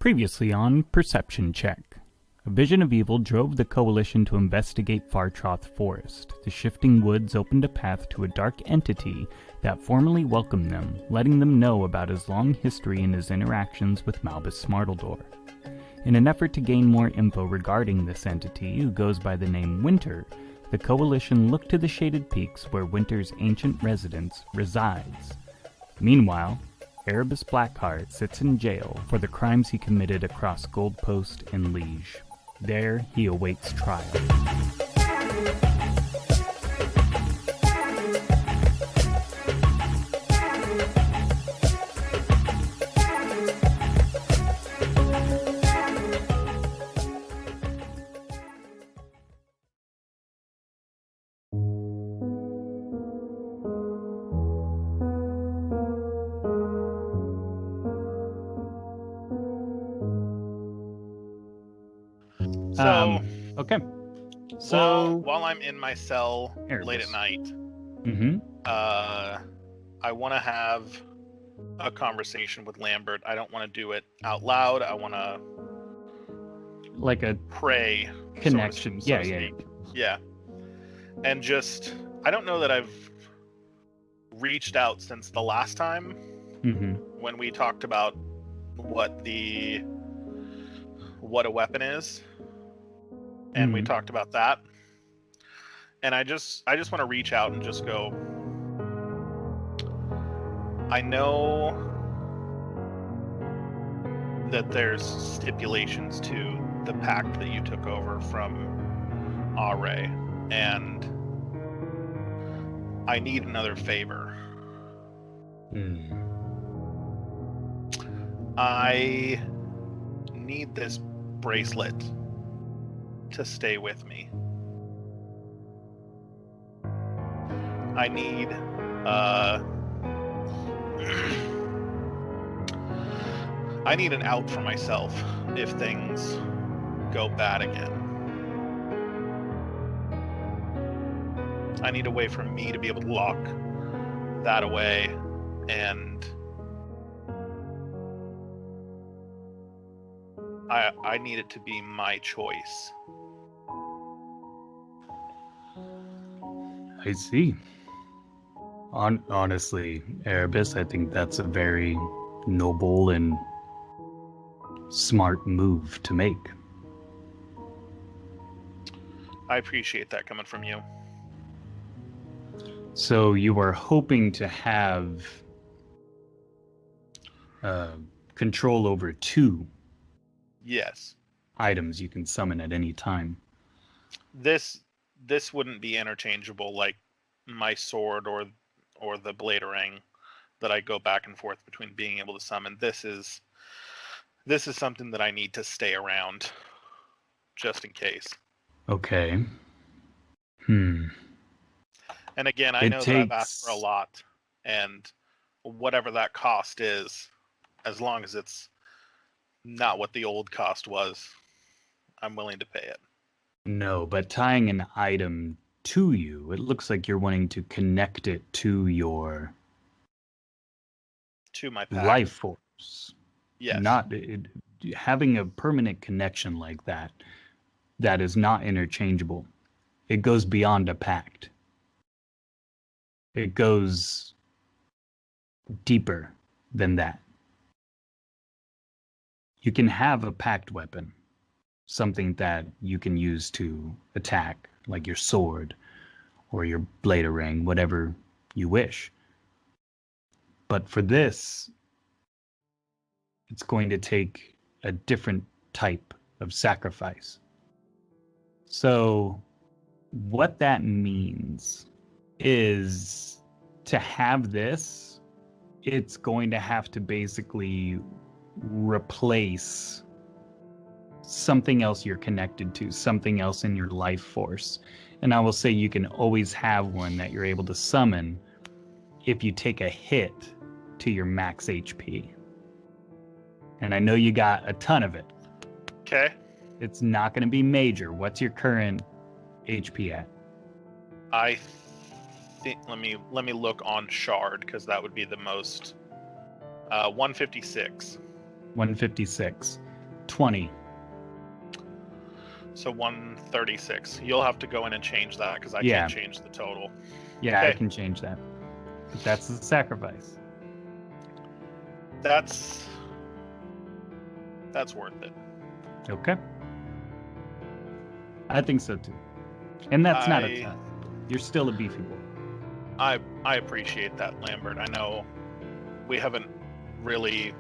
Previously on Perception Check. A vision of evil drove the Coalition to investigate Fartroth Forest. The shifting woods opened a path to a dark entity that formally welcomed them, letting them know about his long history and his interactions with Malbus Smartledore. In an effort to gain more info regarding this entity, who goes by the name Winter, the Coalition looked to the Shaded Peaks where Winter's ancient residence resides. Meanwhile, Erebus Blackheart sits in jail for the crimes he committed across Goldpost and Liege. There, he awaits trial. Okay. So while I'm in my cell Erebus. late at night, Mm-hmm. I want to have a conversation with Lambert. I don't want to do it out loud. I want to Like a pray connection. so to speak. Yeah. And just, I don't know that I've reached out since the last time when we talked about what a weapon is. And we talked about that. And I just want to reach out and just go, I know that there's stipulations to the pact that you took over from Are, and I need another favor. I need this bracelet to stay with me. I need I need an out for myself if things go bad again. I need a way for me to be able to lock that away, and I need it to be my choice. I see. Honestly, Erebus, I think that's a very noble and smart move to make. I appreciate that coming from you. So you are hoping to have control over two Yes. items you can summon at any time. This wouldn't be interchangeable like my sword or the bladerang that I go back and forth between being able to summon. This is something that I need to stay around just in case. Okay. And again, I know that I've asked for a lot, and whatever that cost is, as long as it's not what the old cost was, I'm willing to pay it. No, but tying an item to you, it looks like you're wanting to connect it to your my pack. life force. Yes. Having a permanent connection like that is not interchangeable. It goes beyond a pact. It goes deeper than that. You can have a pact weapon, something that you can use to attack, like your sword or your bladerang, whatever you wish. But for this, it's going to take a different type of sacrifice. So what that means is to have this, it's going to have to basically replace something else you're connected to, something else in your life force. And I will say you can always have one that you're able to summon if you take a hit to your max HP. And I know you got a ton of it. Okay. It's not going to be major. What's your current HP at? I think let me look on Shard, because that would be the most. 156. 156. 20. So 136. You'll have to go in and change that because I Yeah. can't change the total. Yeah, I Okay. can change that. But that's the sacrifice. That's worth it. Okay. I think so too. And that's not a ton. You're still a beefy boy. I appreciate that, Lambert. I know we haven't really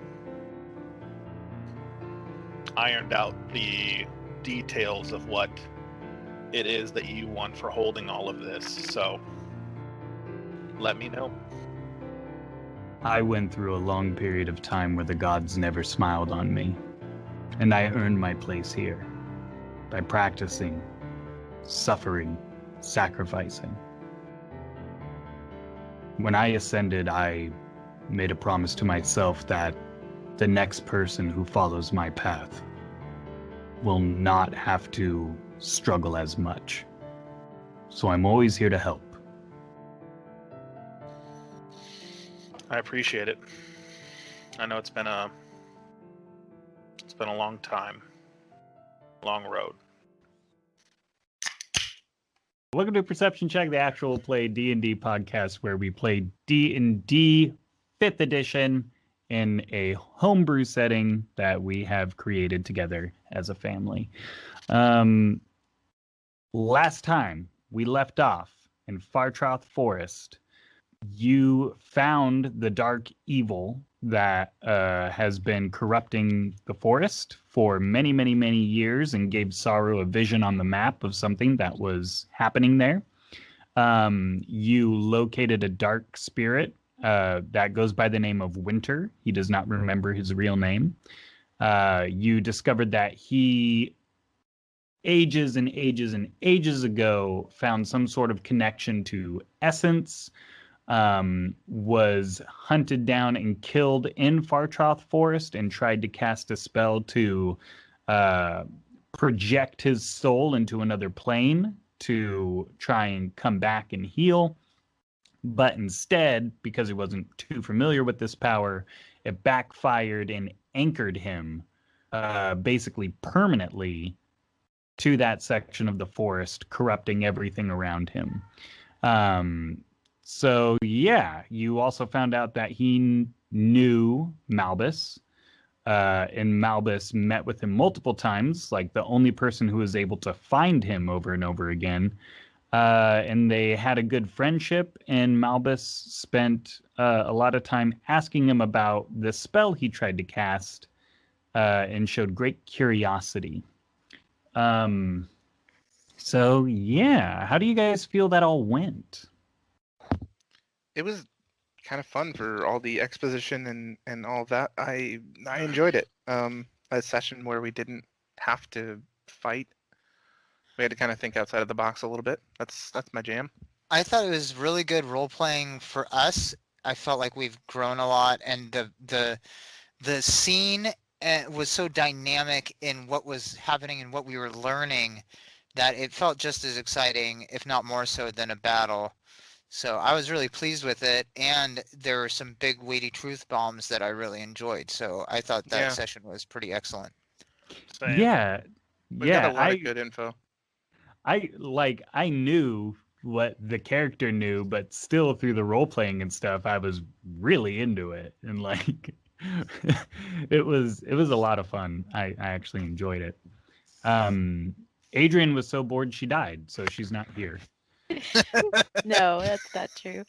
ironed out the details of what it is that you want for holding all of this, so let me know. I went through a long period of time where the gods never smiled on me, and I earned my place here by practicing, suffering, sacrificing. When I ascended, I made a promise to myself that the next person who follows my path will not have to struggle as much. So I'm always here to help. I appreciate it. I know it's been a long time, long road. Welcome to Perception Check, the actual play D&D podcast where we play D&D 5th edition in a homebrew setting that we have created together as a family. Last time we left off in Fartroth Forest, you found the dark evil that has been corrupting the forest for many, many, many years and gave Saru a vision on the map of something that was happening there. You located a dark spirit that goes by the name of Winter. He does not remember his real name. You discovered that he ages and ages and ages ago found some sort of connection to Essence, was hunted down and killed in Fartroth Forest and tried to cast a spell to project his soul into another plane to try and come back and heal. But instead, because he wasn't too familiar with this power, it backfired and anchored him basically permanently to that section of the forest, corrupting everything around him. So yeah, you also found out that he knew Malbus, and Malbus met with him multiple times, like the only person who was able to find him over and over again. And they had a good friendship, and Malbus spent a lot of time asking him about the spell he tried to cast, and showed great curiosity. So yeah, how do you guys feel that all went? It was kind of fun for all the exposition and all that. I enjoyed it. A session where we didn't have to fight. We had to kind of think outside of the box a little bit. That's my jam. I thought it was really good role playing for us. I felt like we've grown a lot, and the scene was so dynamic in what was happening and what we were learning that it felt just as exciting, if not more so, than a battle. So I was really pleased with it, and there were some big weighty truth bombs that I really enjoyed. So I thought that session was pretty excellent. Same. Yeah, We got a lot of good info. I knew what the character knew, but still through the role playing and stuff, I was really into it, and like it was a lot of fun. I actually enjoyed it. Adrian was so bored she died, so she's not here. No, that's not true.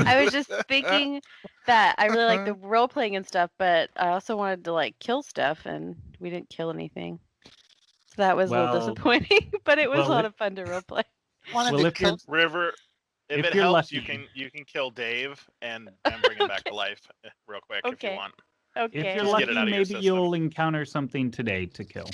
I was just thinking that I really like the role playing and stuff, but I also wanted to like kill stuff, and we didn't kill anything. So that was a little disappointing, but it was a lot of fun to role play. River, if it helps, lucky, you can kill Dave and bring him back to life real quick if you want. Okay. If you're lucky, maybe you'll encounter something today to kill.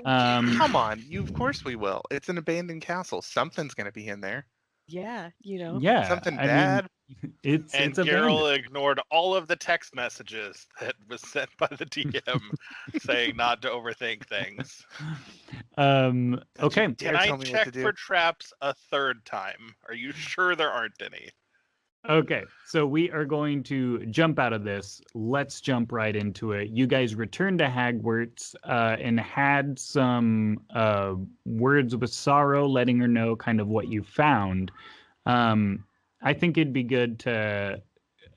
Come on, of course we will. It's an abandoned castle. Something's gonna be in there. Yeah, you know. Yeah, something bad. It's Garryle ignored all of the text messages that was sent by the DM saying not to overthink things. Okay. Can I check for traps a third time? Are you sure there aren't any? Okay, so we are going to jump out of this. Let's jump right into it. You guys returned to Hagwarts and had some words with Sorrow, letting her know kind of what you found. I think it'd be good to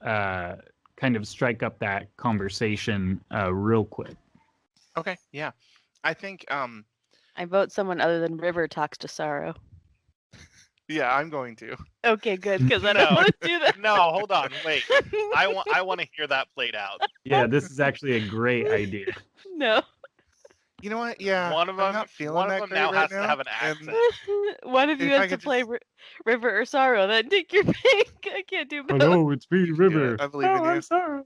kind of strike up that conversation real quick. Okay, yeah. I think I vote someone other than River talks to Sorrow. yeah, I'm going to. Okay, good, because I don't No. want to do that. No, hold on, wait. I want to hear that played out. Yeah, this is actually a great idea. No. You know what? Yeah, One of I'm them, not feeling one of that them great now right has now. to have an and accent. One of you If I has to could play just- River or Sorrow. Then take your pick. I can't do both. Hello, it's me, You can do River. it. I believe in you. I'm sorry.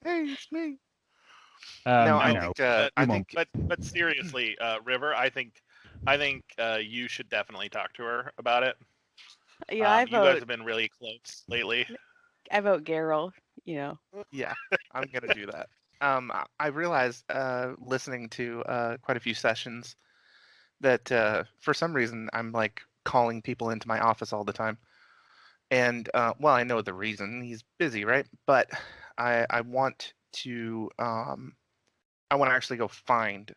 Hey, it's me. No, I no, think but, I you think but seriously, River, I think you should definitely talk to her about it. Yeah, I You guys vote. have been really close lately. I vote Garryle. You know. yeah, I'm gonna do that. I realized listening to quite a few sessions that for some reason I'm like calling people into my office all the time, and well, I know the reason. He's busy, right? But I want to actually go find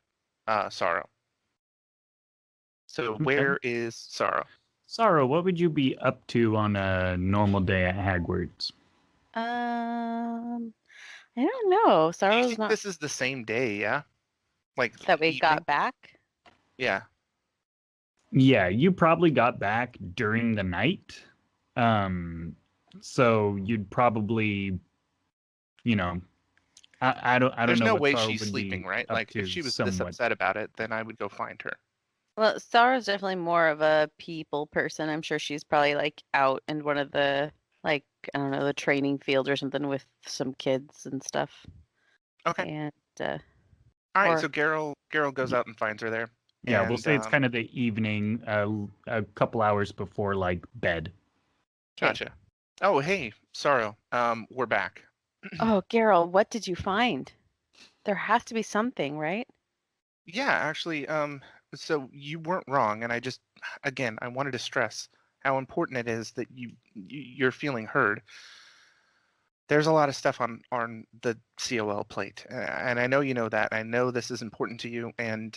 Sorrow. So Okay. where is Sorrow? Sorrow, what would you be up to on a normal day at Hagwarts? I don't know. Do you Sorrow's think not this is the same day? Yeah, like that we evening? got back. Yeah. Yeah, you probably got back during the night. So you'd probably, you know, I don't There's know no what way Sorrow she's would sleeping, be right? up Like to if she was this somewhat. upset about it, then I would go find her. Well, Sorrow's definitely more of a people person. I'm sure she's probably like out in one of the like I don't know the training fields or something with some kids and stuff. Okay. And All right. or So Garryle goes out and finds her there. Yeah, we'll And say it's kind of the evening, a couple hours before like bed. gotcha. Oh, hey, Sorrow. We're back. oh, Garryle, what did you find? There has to be something, right? Yeah, actually, so you weren't wrong, and again, I wanted to stress how important it is that you're feeling heard. There's a lot of stuff on the COL plate, and I know you know that. I know this is important to you, and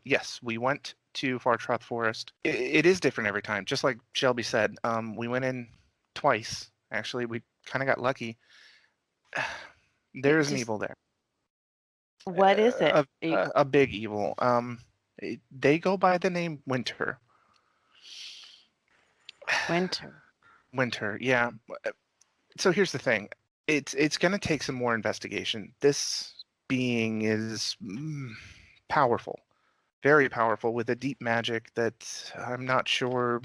yes, we went to Fartroth Forest. It is different every time, just like Shelby said. We went in twice. Actually, we kind of got lucky. There's an Just- evil there. What is it? A big evil. They go by the name Winter. Winter. Winter, yeah. So here's the thing. It's going to take some more investigation. This being is powerful, very powerful, with a deep magic that I'm not sure.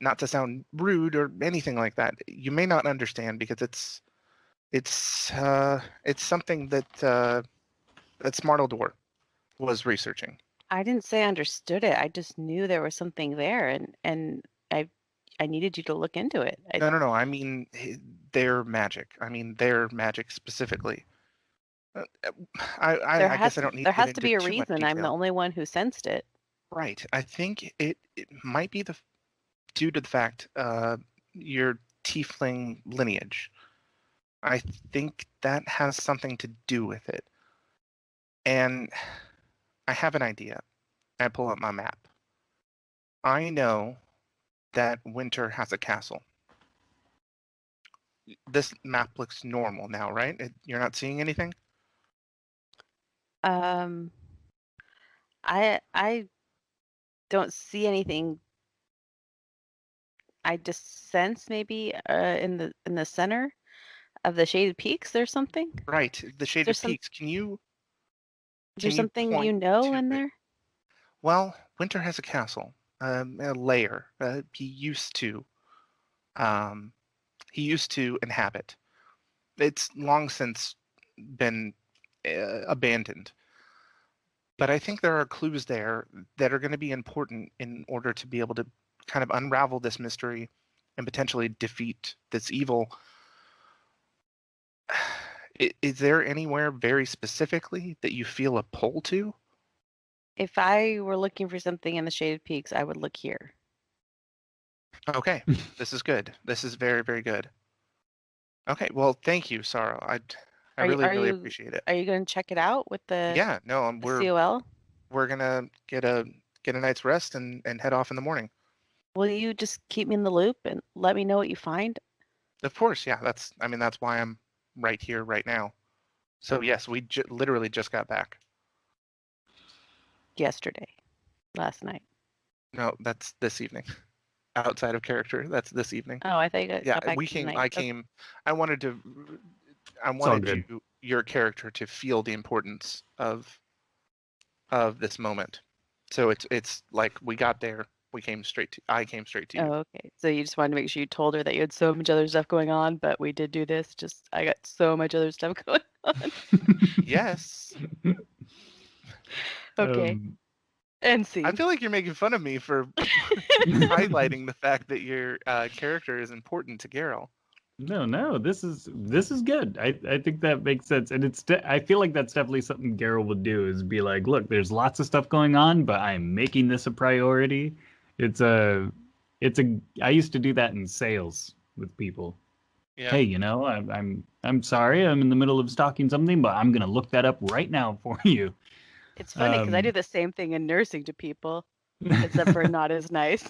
Not to sound rude or anything like that, you may not understand because it's something that that Smartledore was researching. I didn't say I understood it. I just knew there was something there, and I needed you to look into it. No. I mean their magic. I mean their magic specifically. I guess I don't need there to has get to into be a too much reason. I'm the detail. only one who sensed it. Right. I think it might be due to the fact your tiefling lineage. I think that has something to do with it. And I have an idea. I pull up my map. I know that Winter has a castle. This map looks normal now, right? You're not seeing anything? I don't see anything. I just sense maybe in the center of the shaded peaks there's something. Right. The shaded There's some- peaks. Can you There's you something point you know to in it? there. Well, Winter has a castle, a lair. He used to inhabit. It's long since been abandoned. But I think there are clues there that are going to be important in order to be able to kind of unravel this mystery and potentially defeat this evil. Is there anywhere very specifically that you feel a pull to? If I were looking for something in the shaded peaks, I would look here. Okay, this is good. This is very, very good. Okay, well, thank you, Sarah. I really, really appreciate it. Are you going to check it out with the Yeah, no, COL? we're gonna get a night's rest and head off in the morning. Will you just keep me in the loop and let me know what you find? Of course, yeah. That's why I'm right here, right now. So yes, we literally just got back. Yesterday, last night. No, that's this evening. Outside of character, that's this evening. Oh, I thought you Yeah, got back we came. tonight. I came. I wanted to. I all wanted good. your character to feel the importance of this moment. So it's like we got there. I came straight to you. Oh, okay. So you just wanted to make sure you told her that you had so much other stuff going on, but we did do this. Just I got so much other stuff going on. Yes. Okay. And see. I feel like you're making fun of me for highlighting the fact that your character is important to Garryle. No, this is good. I think that makes sense, and I feel like that's definitely something Garryle would do, is be like, look, there's lots of stuff going on, but I'm making this a priority. I used to do that in sales with people. Yeah. Hey, I'm sorry, I'm in the middle of stocking something, but I'm gonna look that up right now for you. It's funny because I do the same thing in nursing to people, except for not as nice.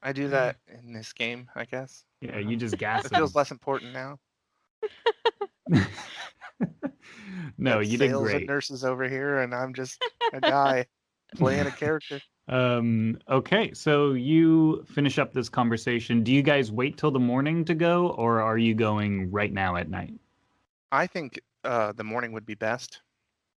I do that in this game, I guess. Yeah, you just gas It them. feels less important now. No, Got you did sales great. and nurses over here, and I'm just a guy playing a character. Okay, so you finish up this conversation. Do you guys wait till the morning to go, or are you going right now at night? I think the morning would be best.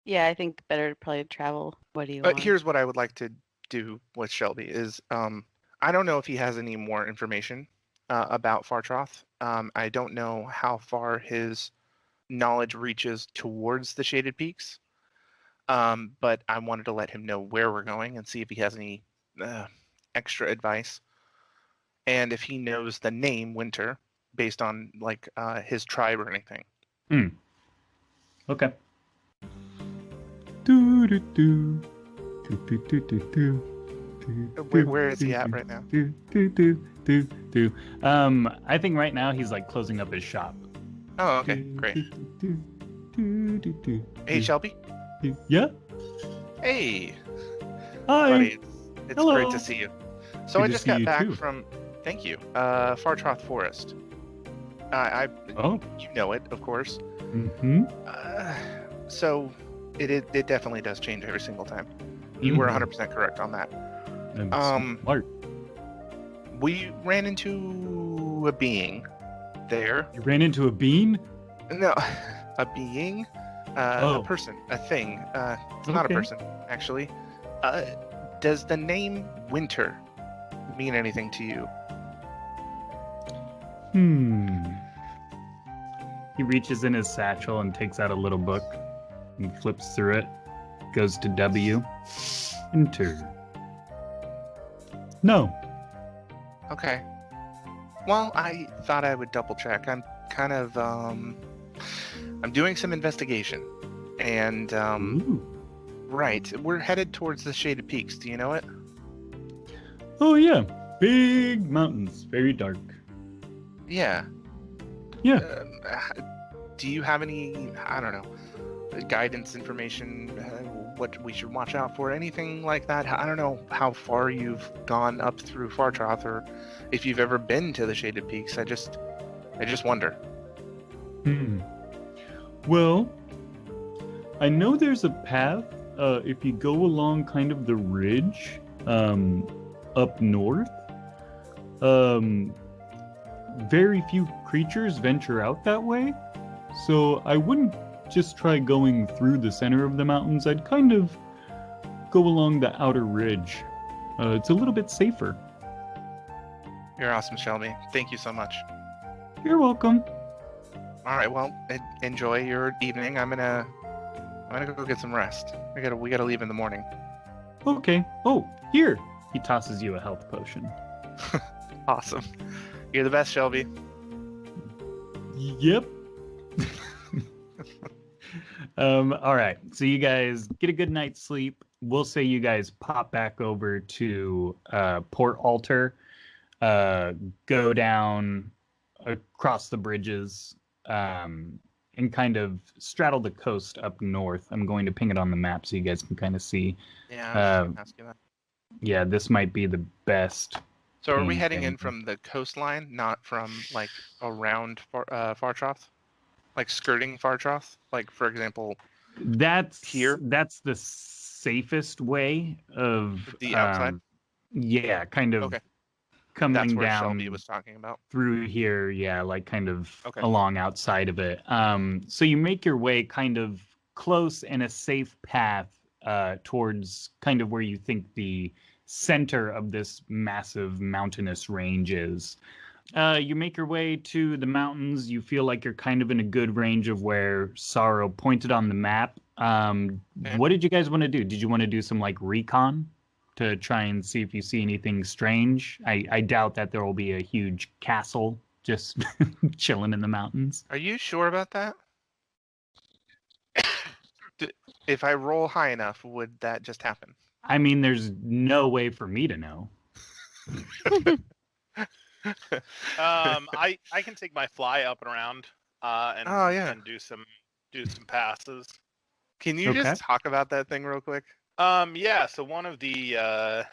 Yeah, I think better to probably travel. What do you But want? here's what I would like to do with Shelby is I don't know if he has any more information about Fartroth. I don't know how far his knowledge reaches towards the Shaded Peaks. But I wanted to let him know where we're going and see if he has any extra advice. And if he knows the name Winter based on like his tribe or anything. Okay. Do do do do do do do do. Where is he at right now? I think right now he's like closing up his shop. Oh, okay, great. Hey, Shelby. Yeah. Hey, Hi. buddy. It's Hello. great to see you. So Good I to just see got you back too. from. Thank you. Fartroth Forest. Oh. You know it, of course. Mm-hmm. So it definitely does change every single time. You were 100% correct on that. Smart. We ran into a being there. You ran into a bean? No, a being, Oh. a person, a thing. It's not a Okay. person, actually. Does the name Winter mean anything to you? He reaches in his satchel and takes out a little book and flips through it. Goes to W. Enter. No. Okay. Well, I thought I would double check. I'm kind of I'm doing some investigation, and Ooh. right, we're headed towards the Shaded Peaks. Do you know it? Oh yeah. Big mountains. Very dark. Yeah. Yeah. Do you have any, I don't know, guidance information, what we should watch out for, anything like that? I don't know how far you've gone up through Fartroth, or if you've ever been to the Shaded Peaks. I just wonder. Well, I know there's a path if you go along kind of the ridge up north. Very few creatures venture out that way, so I wouldn't just try going through the center of the mountains. I'd kind of go along the outer ridge. It's a little bit safer. You're awesome, Shelby. Thank you so much. You're welcome. All right, well, enjoy your evening. I'm gonna go get some rest. We gotta leave in the morning. Okay. Oh, here. He tosses you a health potion. Awesome. You're the best, Shelby. Yep. All right. So you guys get a good night's sleep. We'll say you guys pop back over to Port Altar. go down across the bridges, and kind of straddle the coast up north. I'm going to ping it on the map so you guys can kind of see. Yeah, I was just gonna ask you that. Yeah, this might be the best. So are we ping heading thing. in from the coastline, not from like around Fartroth? Like skirting Fartroth? Like, for example, That's here? That's the safest way of The outside? Yeah, kind of Okay. coming That's where down Shelby was talking about. through here. Yeah, like kind of Okay. along outside of it. So you make your way kind of close and a safe path towards kind of where you think the center of this massive mountainous range is. You make your way to the mountains. You feel like you're kind of in a good range of where Sorrow pointed on the map. Okay. What did you guys want to do? Did you want to do some like recon to try and see if you see anything strange? I doubt that there will be a huge castle just chilling in the mountains. Are you sure about that? If I roll high enough, would that just happen? I mean, there's no way for me to know. I can take my fly up and around and Oh, yeah. and do some passes. Can you Okay. just talk about that thing real quick? Yeah. So one of the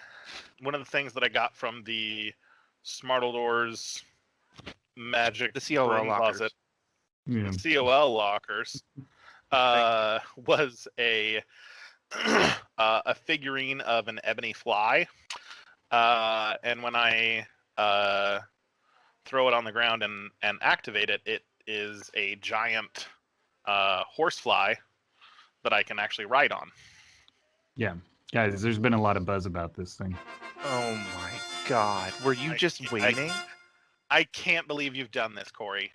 things that I got from the Smartledores magic The COL broom lockers. closet, Yeah. the COL lockers, was a a figurine of an ebony fly, and when I throw it on the ground and activate it, it is a giant horsefly that I can actually ride on. Yeah. Guys, there's been a lot of buzz about this thing. Oh my god. Were you just waiting? I can't believe you've done this, Corey.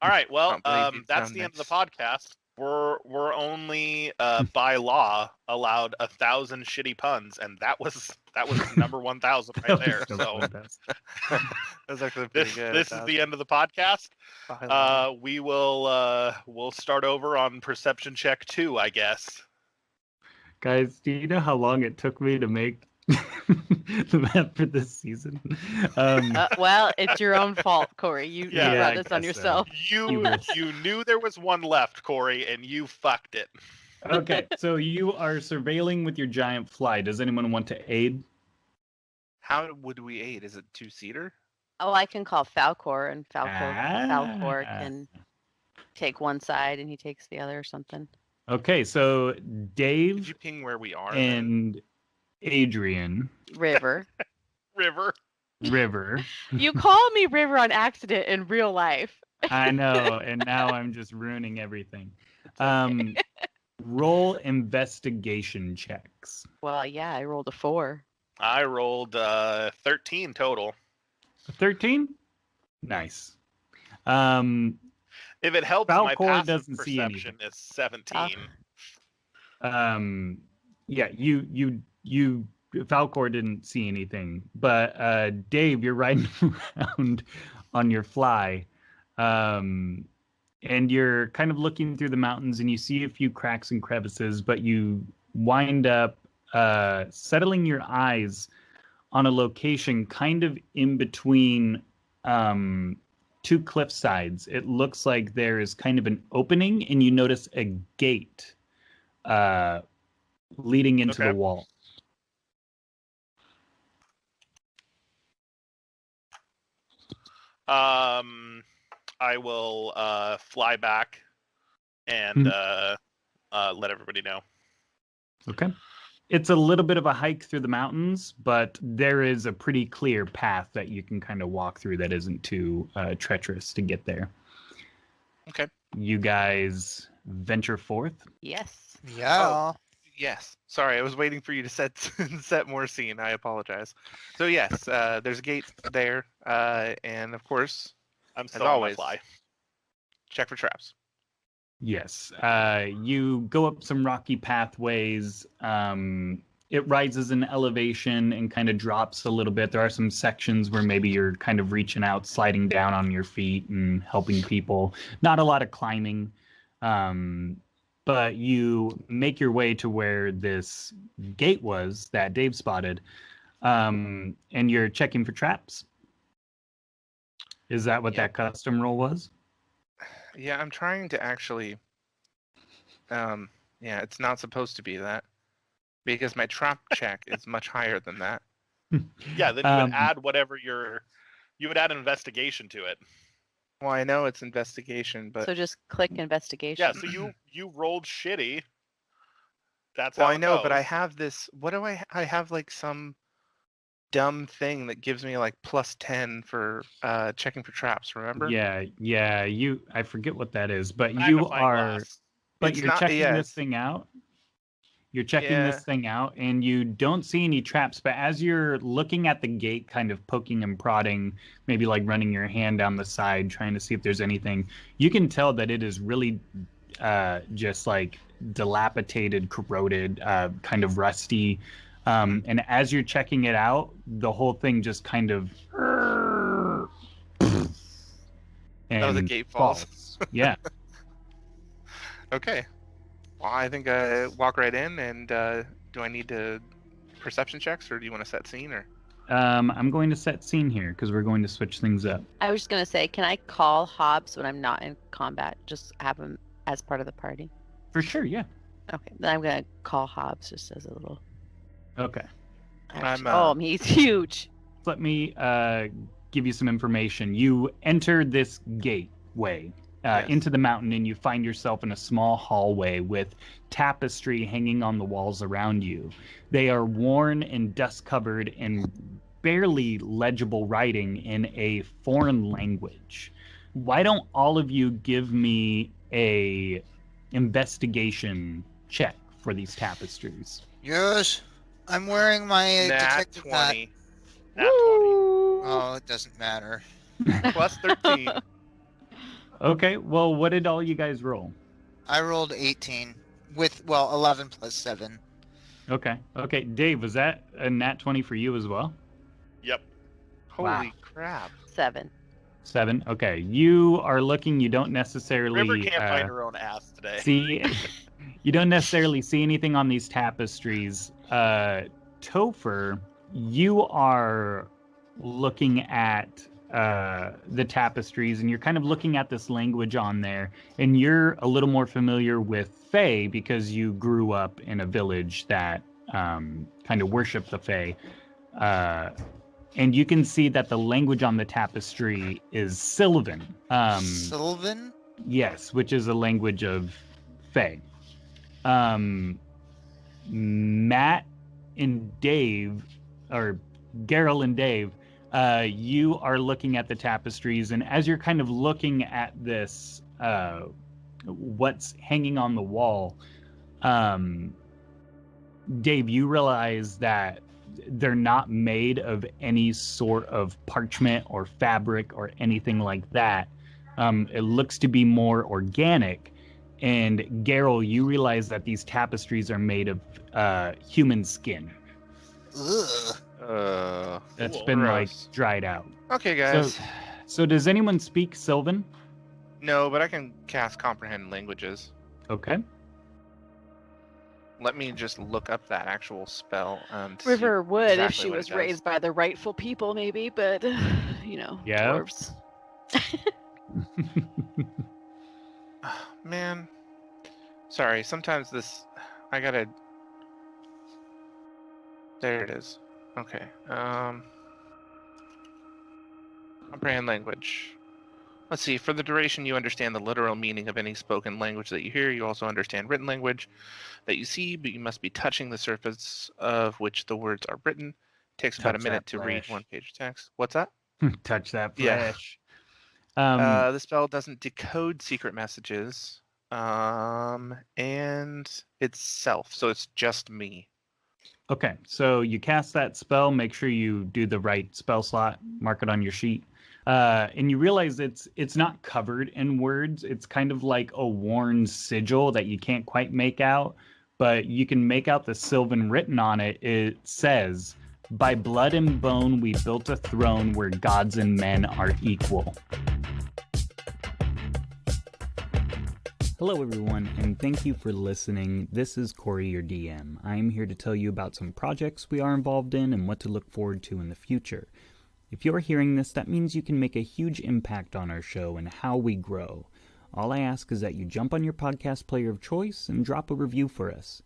All right, well, Can't believe you've that's done the end of the this. podcast. We're only by law allowed 1,000 shitty puns, and that was number 1,000 right there. So That's actually pretty this good. is the end of the podcast. We will we'll start over on perception check 2, I guess. Guys, do you know how long it took me to make the map for this season? Well, it's your own fault, Corey. You Yeah, brought I this on guess so. yourself. You knew there was one left, Corey, and you fucked it. Okay, so you are surveilling with your giant fly. Does anyone want to aid? How would we aid? Is it 2-seater? Oh, I can call Falcor, and Falcor Ah. can take one side, and he takes the other or something. Okay, so Did Dave you ping where we are? then? and Adrian River. River. River. You call me River on accident in real life. I know, and now I'm just ruining everything. Roll investigation checks. Well, yeah, I rolled a 4. I rolled 13 total. 13? Nice. If it helps, my Falcor passive doesn't see perception is 17. Yeah, you Falcor didn't see anything, but Dave, you're riding around on your fly, and you're kind of looking through the mountains, and you see a few cracks and crevices, but you wind up settling your eyes on a location kind of in between two cliff sides. It looks like there is kind of an opening, and you notice a gate leading into Okay. the wall. I will fly back and let everybody know. Okay. It's a little bit of a hike through the mountains, but there is a pretty clear path that you can kind of walk through that isn't too treacherous to get there. Okay. You guys venture forth. Yes. Yeah. Yes. Sorry, I was waiting for you to set more scene. I apologize. So yes, there's a gate there, and of course, I'm as still on my always, fly. check for traps. Yes. You go up some rocky pathways. It rises in elevation and kind of drops a little bit. There are some sections where maybe you're kind of reaching out, sliding down on your feet and helping people. Not a lot of climbing. But you make your way to where this gate was that Dave spotted. And you're checking for traps? Is that what that custom roll was? Yeah, I'm trying to actually. Yeah, it's not supposed to be that because my trap check is much higher than that. Yeah, then you would add whatever you would add investigation to it. Well, I know it's investigation, but So just click investigation. Yeah, so you rolled shitty. That's well, how I it know, goes. but I have this. What do I have like some dumb thing that gives me like +10 for checking for traps. Remember? Yeah. I forget what that is, but you Magnifying are. glass. But It's you're not- checking yeah, this it's- thing out. You're checking Yeah. this thing out, and you don't see any traps. But as you're looking at the gate, kind of poking and prodding, maybe like running your hand down the side, trying to see if there's anything, you can tell that it is really just like dilapidated, corroded, kind of rusty. And as you're checking it out, the whole thing just kind of and the gate falls. Yeah. Okay. Well, I think I walk right in, and do I need to perception checks, or do you want to set scene, or? I'm going to set scene here because we're going to switch things up. I was just gonna say, can I call Hobbs when I'm not in combat? Just have him as part of the party. For sure, yeah. Okay, then I'm gonna call Hobbs just as a little. Okay. He's huge. Let me give you some information. You enter this gateway into the mountain, and you find yourself in a small hallway with tapestry hanging on the walls around you. They are worn and dust-covered and barely legible writing in a foreign language. Why don't all of you give me a investigation check for these tapestries? Yes. I'm wearing my Nat detective hat. 20 Nat 20. Oh, it doesn't matter. plus 13. Okay, well, what did all you guys roll? I rolled 18 with 11 plus 7. Okay, Dave, was that a nat 20 for you as well? Yep. Holy Wow. crap! 7. 7. Okay, you are looking. You don't necessarily River can't find her own ass today. see. You don't necessarily see anything on these tapestries. Topher, you are looking at the tapestries, and you're kind of looking at this language on there, and you're a little more familiar with Fae because you grew up in a village that kind of worshiped the Fae. And you can see that the language on the tapestry is Sylvan. Sylvan? Yes, which is a language of Fae. Matt and Dave, or Garryle and Dave, you are looking at the tapestries, and as you're kind of looking at this, what's hanging on the wall, Dave, you realize that they're not made of any sort of parchment or fabric or anything like that. It looks to be more organic. And Garryle, you realize that these tapestries are made of human skin. Ugh. That's Cool. been like Gross. dried out. Okay, guys. So does anyone speak Sylvan? No, but I can cast comprehend languages. Okay. Let me just look up that actual spell. To see River would if exactly she what was it does. raised by the rightful people, maybe, but Yeah. dwarves. Man, sorry. Sometimes this, I gotta. There it is. Okay. Comprehend language. Let's see. For the duration, you understand the literal meaning of any spoken language that you hear. You also understand written language that you see, but you must be touching the surface of which the words are written. Takes about a Touch minute that to read flesh. one page of text. What's that? Touch that Yeah. flesh. The spell doesn't decode secret messages, and it's self, so it's just me. Okay, so you cast that spell. Make sure you do the right spell slot. Mark it on your sheet, and you realize it's not covered in words. It's kind of like a worn sigil that you can't quite make out, but you can make out the Sylvan written on it. It says, "By blood and bone we built a throne where gods and men are equal." Hello everyone, and thank you for listening. This is Corey, your DM. I am here to tell you about some projects we are involved in and what to look forward to in the future. If you're hearing this, that means you can make a huge impact on our show and how we grow. All I ask is that you jump on your podcast player of choice and drop a review for us.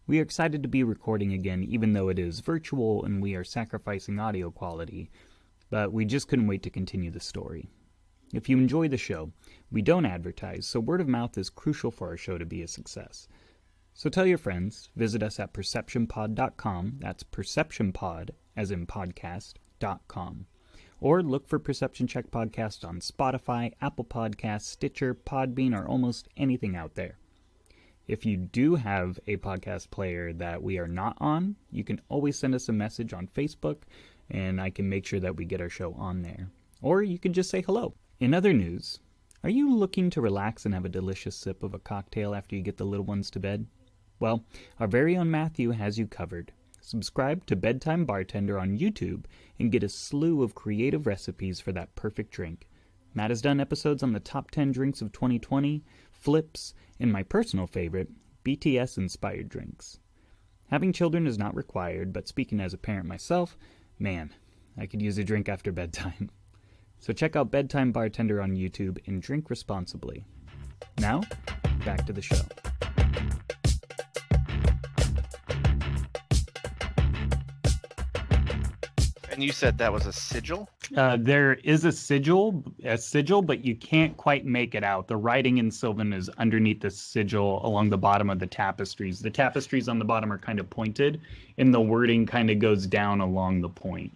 We are excited to be recording again, even though it is virtual and we are sacrificing audio quality, but we just couldn't wait to continue the story. If you enjoy the show, we don't advertise, so word of mouth is crucial for our show to be a success. So tell your friends, visit us at perceptionpod.com, that's perceptionpod, as in podcast.com. Or look for Perception Check Podcast on Spotify, Apple Podcasts, Stitcher, Podbean, or almost anything out there. If you do have a podcast player that we are not on, you can always send us a message on Facebook, and I can make sure that we get our show on there. Or you can just say hello. In other news, are you looking to relax and have a delicious sip of a cocktail after you get the little ones to bed? Well, our very own Matthew has you covered. Subscribe to Bedtime Bartender on YouTube and get a slew of creative recipes for that perfect drink. Matt has done episodes on the top 10 drinks of 2020, flips, and my personal favorite, BTS-inspired drinks. Having children is not required, but speaking as a parent myself, man, I could use a drink after bedtime. So check out Bedtime Bartender on YouTube and drink responsibly. Now, back to the show. And you said that was a sigil? There is a sigil, but you can't quite make it out. The writing in Sylvan is underneath the sigil along the bottom of the tapestries. The tapestries on the bottom are kind of pointed, and the wording kind of goes down along the point.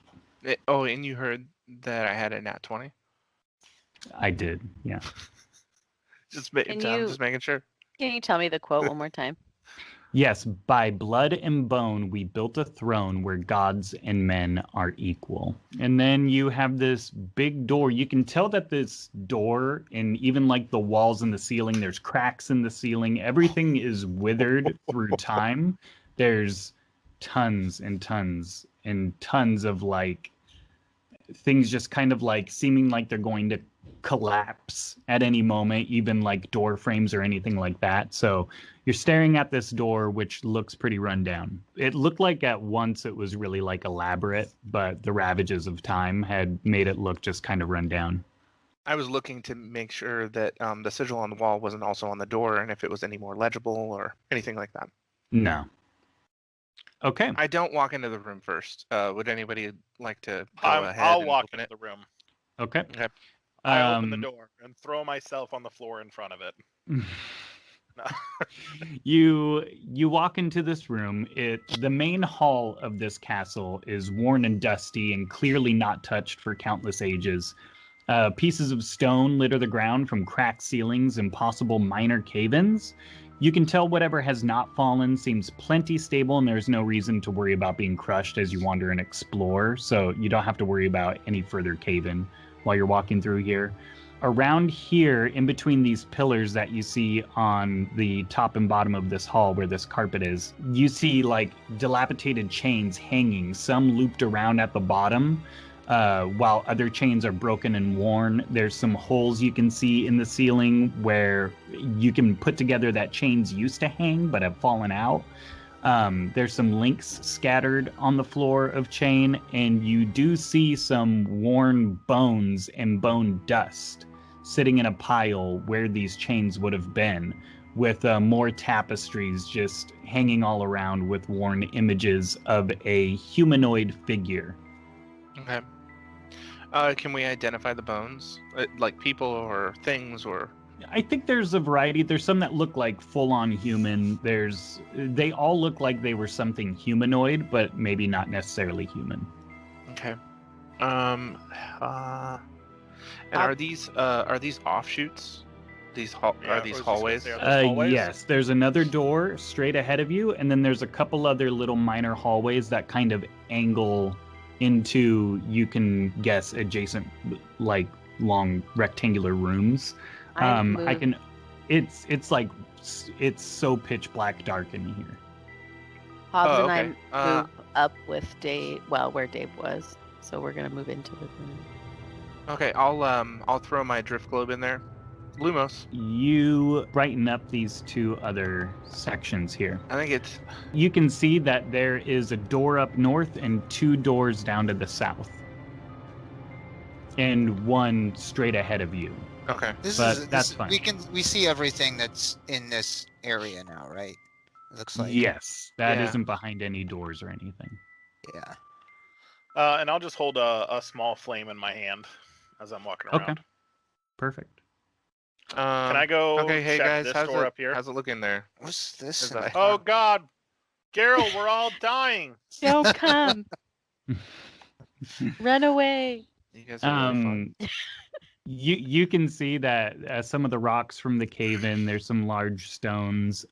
And you heard that I had a nat 20? I did, yeah. Just making sure. Can you tell me the quote one more time? Yes, by blood and bone we built a throne where gods and men are equal. And then you have this big door. You can tell that this door, and even like the walls and the ceiling, there's cracks in the ceiling. Everything is withered through time. There's tons and tons and tons of like things just kind of like seeming like they're going to collapse at any moment, even like door frames or anything like that. So you're staring at this door, which looks pretty run down. It looked like at once it was really like elaborate, but the ravages of time had made it look just kind of run down. I was looking to make sure that the sigil on the wall wasn't also on the door, and if it was any more legible or anything like that. No. Okay. I don't walk into the room first. Would anybody like to go ahead I'll and walk open into it? the room. Okay. Okay. I open the door and throw myself on the floor in front of it. No. You walk into this room. The main hall of this castle is worn and dusty and clearly not touched for countless ages. Pieces of stone litter the ground from cracked ceilings and possible minor cave-ins. You can tell whatever has not fallen seems plenty stable, and there's no reason to worry about being crushed as you wander and explore, so you don't have to worry about any further cave-in while you're walking through here. Around here, in between these pillars that you see on the top and bottom of this hall where this carpet is, you see like dilapidated chains hanging, some looped around at the bottom, while other chains are broken and worn. There's some holes you can see in the ceiling where you can put together that chains used to hang but have fallen out. There's some links scattered on the floor of chain, and you do see some worn bones and bone dust sitting in a pile where these chains would have been, with more tapestries just hanging all around with worn images of a humanoid figure. Okay. Can we identify the bones? Like people or things or... I think there's a variety. There's some that look like full-on human. They all look like they were something humanoid, but maybe not necessarily human. Okay. And are these offshoots? Are these hallways? Hallways? Yes, there's another door straight ahead of you, and then there's a couple other little minor hallways that kind of angle into, you can guess, adjacent, like long rectangular rooms. It's so pitch black dark in here. Hobbs okay. and I move up with Dave, where Dave was, so we're gonna move into the room. Okay, I'll throw my drift globe in there, Lumos. You brighten up these two other sections here. I think it's... You can see that there is a door up north and 2 doors down to the south. And one straight ahead of you. Okay. That's fine. We see everything that's in this area now, right? It looks like. Yes, that Yeah. isn't behind any doors or anything. Yeah. And I'll just hold a small flame in my hand as I'm walking around. Okay. Perfect. Can I go Okay, hey check guys, this how's door it, up here? how's it looking there? What's this? Is in that- the- Oh God, Garryle, we're all dying. Don't come. Run away. You guys are really fun. You can see that some of the rocks from the cave-in, there's some large stones.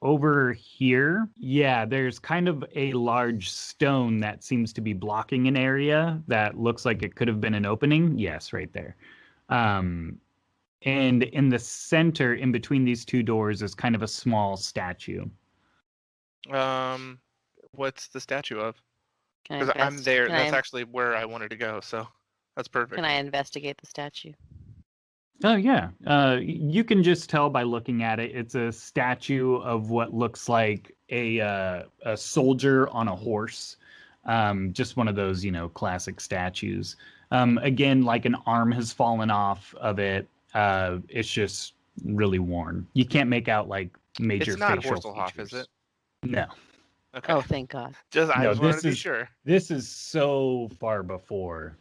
Over here, yeah, there's kind of a large stone that seems to be blocking an area that looks like it could have been an opening. Yes, right there. And in the center, in between these 2 doors, is kind of a small statue. What's the statue of? Can I Because I'm invest- there. can That's I, actually where I wanted to go, so that's perfect. Can I investigate the statue? Oh yeah, you can just tell by looking at it. It's a statue of what looks like a soldier on a horse. Just one of those, classic statues. Again, like an arm has fallen off of it. It's just really worn. You can't make out like major It's not facial Horselhoff, features. is it? No. Okay. Oh, thank God. I No, just wanted this to be is- sure. This is so far before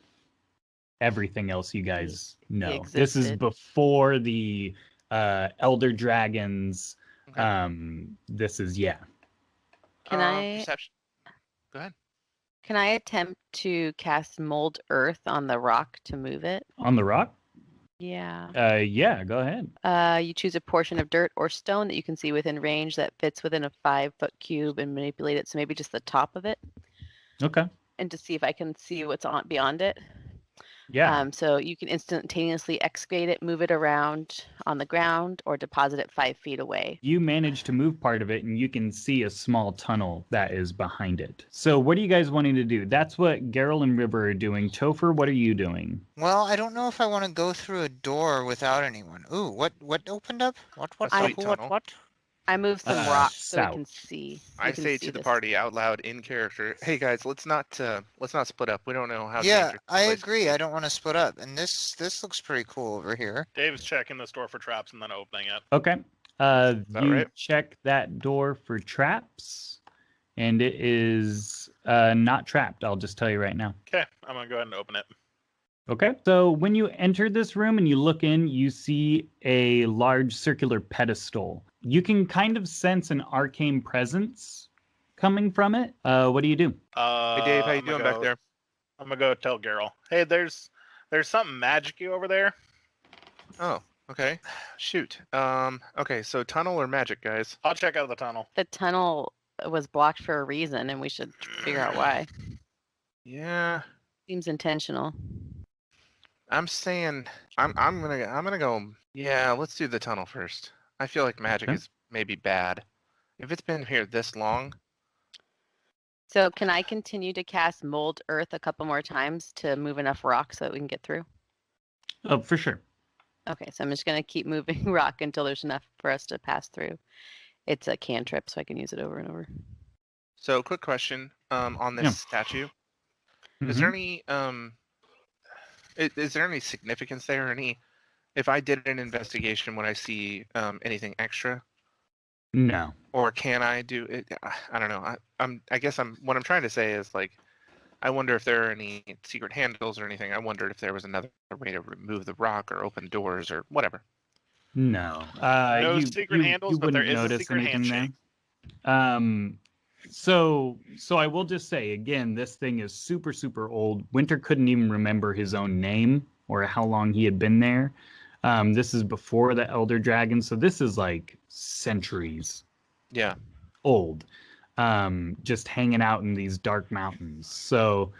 everything else you guys know. This is existed. before the elder dragons. Okay. This is yeah. Can Perception. Go ahead. Can I attempt to cast mold earth on the rock to move it? On the rock? Yeah. Yeah, go ahead. You choose a portion of dirt or stone that you can see within range that fits within a 5-foot cube and manipulate it. So maybe just the top of it, Okay. and to see if I can see what's on beyond it. Yeah. So you can instantaneously excavate it, move it around on the ground, or deposit it 5 feet away. You managed to move part of it, and you can see a small tunnel that is behind it. So what are you guys wanting to do? That's what Garryle and River are doing. Topher, what are you doing? Well, I don't know if I want to go through a door without anyone. Ooh, what opened up? What? A sweet What? tunnel. What? I moved some Uh, rocks so we can south. see. I we can say see to the this. party out loud in character, "Hey guys, let's not split up. We don't know how." Yeah, dangerous I this place agree. is." I don't want to split up. And this looks pretty cool over here. Dave's checking this door for traps and then opening it. Okay. that You right? check that door for traps, and it is not trapped. I'll just tell you right now. Okay, I'm gonna go ahead and open it. Okay. So when you enter this room and you look in, you see a large circular pedestal. You can kind of sense an arcane presence coming from it. What do you do? Hey Dave, how you I'm gonna doing back go- there? I'm gonna go tell Garryle. Hey, there's something magic-y over there. Oh, okay. Shoot. Okay, so tunnel or magic, guys? I'll check out the tunnel. The tunnel was blocked for a reason, and we should figure out why. Yeah, Seems intentional. I'm saying I'm gonna go. Yeah, let's do the tunnel first. I feel like magic Okay. is maybe bad. If it's been here this long, So can I continue to cast mold earth a couple more times to move enough rock so that we can get through? Oh, for sure. Okay, so I'm just gonna keep moving rock until there's enough for us to pass through. It's a cantrip, so I can use it over and over. so quick question on this Yeah. statue. Mm-hmm. Is there any is there any significance there? Any if I did an investigation, would I see anything extra? No. Or can I do it? I don't know. I guess what I'm trying to say is like, I wonder if there are any secret handles or anything. I wondered if there was another way to remove the rock or open doors or whatever. No. No you, secret you, handles, you but there wouldn't is a notice secret anything handshake. there. So I will just say again, this thing is super, super old. Winter couldn't even remember his own name or how long he had been there. This is before the Elder Dragon, so this is like centuries Yeah. old. Just hanging out in these dark mountains. So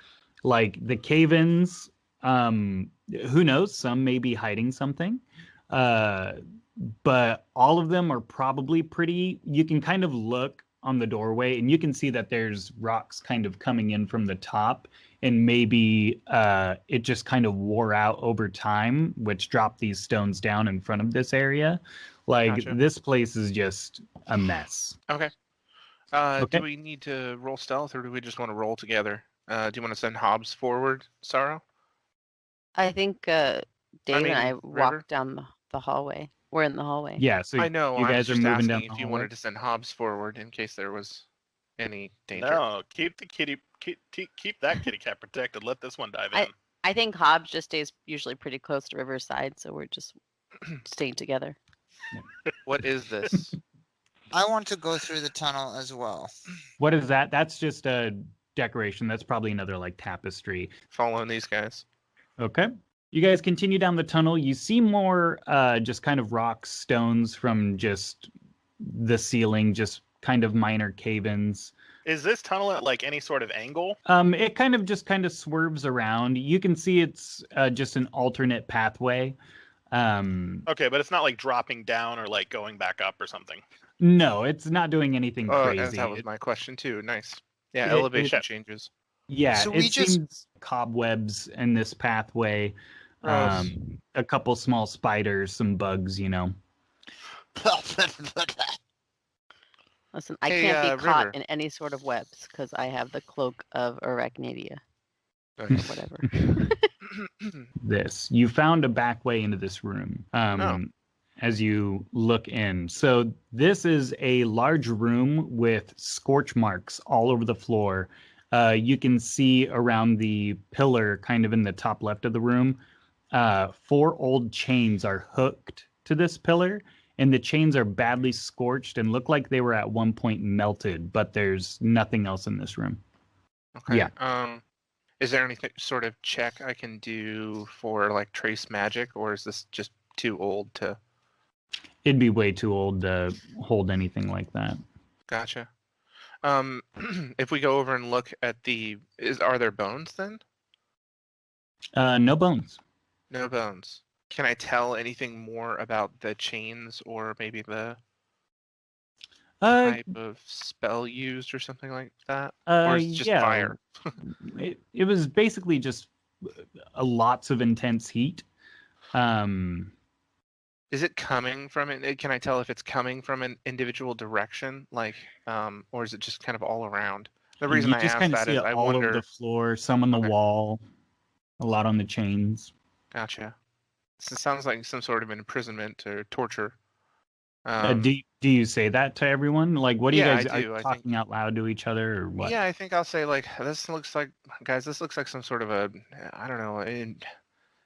like the cave-ins, who knows? Some may be hiding something. But all of them are probably pretty. You can kind of look on the doorway and you can see that there's rocks kind of coming in from the top and maybe it just kind of wore out over time, which dropped these stones down in front of this area. Like, Gotcha. this place is just a mess. Okay. Okay. Do we need to roll stealth, or do we just want to roll together? Do you want to send Hobbs forward, Sorrow? I think Dave and I River? walked down the hallway. We're in the hallway. Yeah, so I know. you I guys was are just moving down asking the if you hallway? wanted to send Hobbs forward in case there was any danger. No, keep the keep that kitty cat protected. Let this one dive in. I think Hobbs just stays usually pretty close to Riverside, so we're just staying together. What is this? I want to go through the tunnel as well. What is that? That's just a decoration. That's probably another like tapestry. Following these guys. Okay. You guys continue down the tunnel. You see more just kind of rocks, stones from just the ceiling, just kind of minor cave-ins. Is this tunnel at like any sort of angle? It kind of swerves around. You can see it's just an alternate pathway. Okay, but it's not like dropping down or like going back up or something. No, it's not doing anything Oh, crazy. that was my question too. Nice. Yeah, It- elevation it- changes. Yeah, So it we just- seems cobwebs in this pathway. Gross. A couple small spiders, some bugs, you know. Listen, I Hey, can't be caught River. in any sort of webs because I have the cloak of arachnidia or Nice. whatever. This. You found a back way into this room. As you look in. So this is a large room with scorch marks all over the floor. You can see around the pillar, kind of in the top left of the room, 4 old chains are hooked to this pillar, and the chains are badly scorched and look like they were at one point melted, but there's nothing else in this room. Okay. Yeah. Is there any sort of check I can do for like trace magic, or is this just too old to? It'd be way too old to hold anything like that. Gotcha. If we go over and look at are there bones then? No bones. No bones. Can I tell anything more about the chains or maybe the type of spell used or something like that? Or is it just yeah. fire? It was basically just lots of intense heat. Is it coming from it? Can I tell if it's coming from an individual direction, like, or is it just kind of all around? The reason you I just ask kind of that see is it I all over wonder. the floor, some on the Okay. wall, a lot on the chains. Gotcha. This sounds like some sort of imprisonment or torture. Do you say that to everyone? Like, what do you Yeah, guys I are do, you I talking think. out loud to each other or what? Yeah, I think I'll say like this looks like, guys, this looks like some sort of I don't know,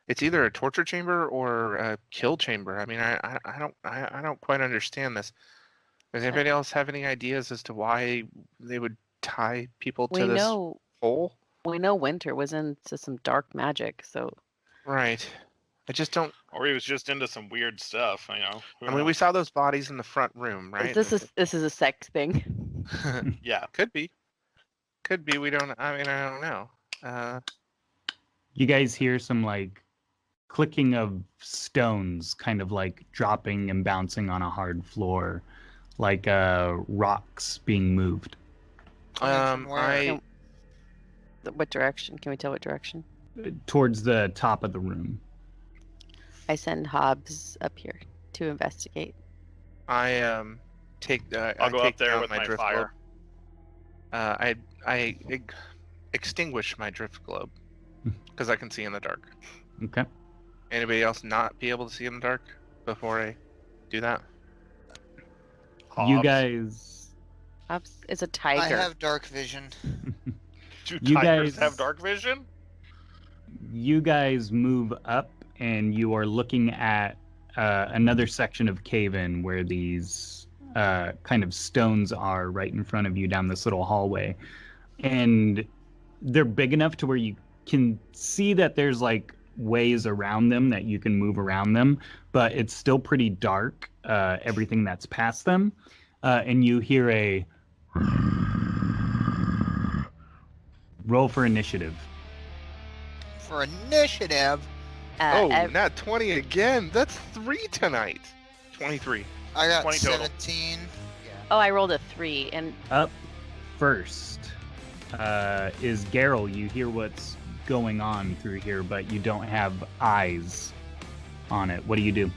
it's either a torture chamber or a kill chamber. I mean, I don't quite understand this. Does anybody else have any ideas as to why they would tie people to We this know hole? Winter was into some dark magic, so Right. I just don't. Or he was just into some weird stuff, you know. Who I mean, we knows? saw those bodies in the front room, right? this is a sex thing. Yeah. Could be. Could be. We don't. I mean, I don't know. You guys hear some like clicking of stones kind of like dropping and bouncing on a hard floor, like rocks being moved. Coming from where? What direction? Can we tell what direction? Towards the top of the room. I send Hobbs up here to investigate. I take. I'll go take up there down with my drift fire. globe. I extinguish my drift globe because I can see in the dark. Okay. Anybody else not be able to see in the dark before I do that? You Hobbs. guys Hobbs is a I tiger. have dark vision. Do you tigers guys- have dark vision? you guys move up and you are looking at another section of cave-in where these kind of stones are right in front of you down this little hallway. And they're big enough to where you can see that there's like ways around them that you can move around them, but it's still pretty dark, everything that's past them. And you hear a roll for initiative. For initiative, Not 20 again. That's 3 tonight. 23. I got 20 total. 17. I rolled a 3, and Up first, is Garryle. You hear what's going on through here, but you don't have eyes on it. What do you do?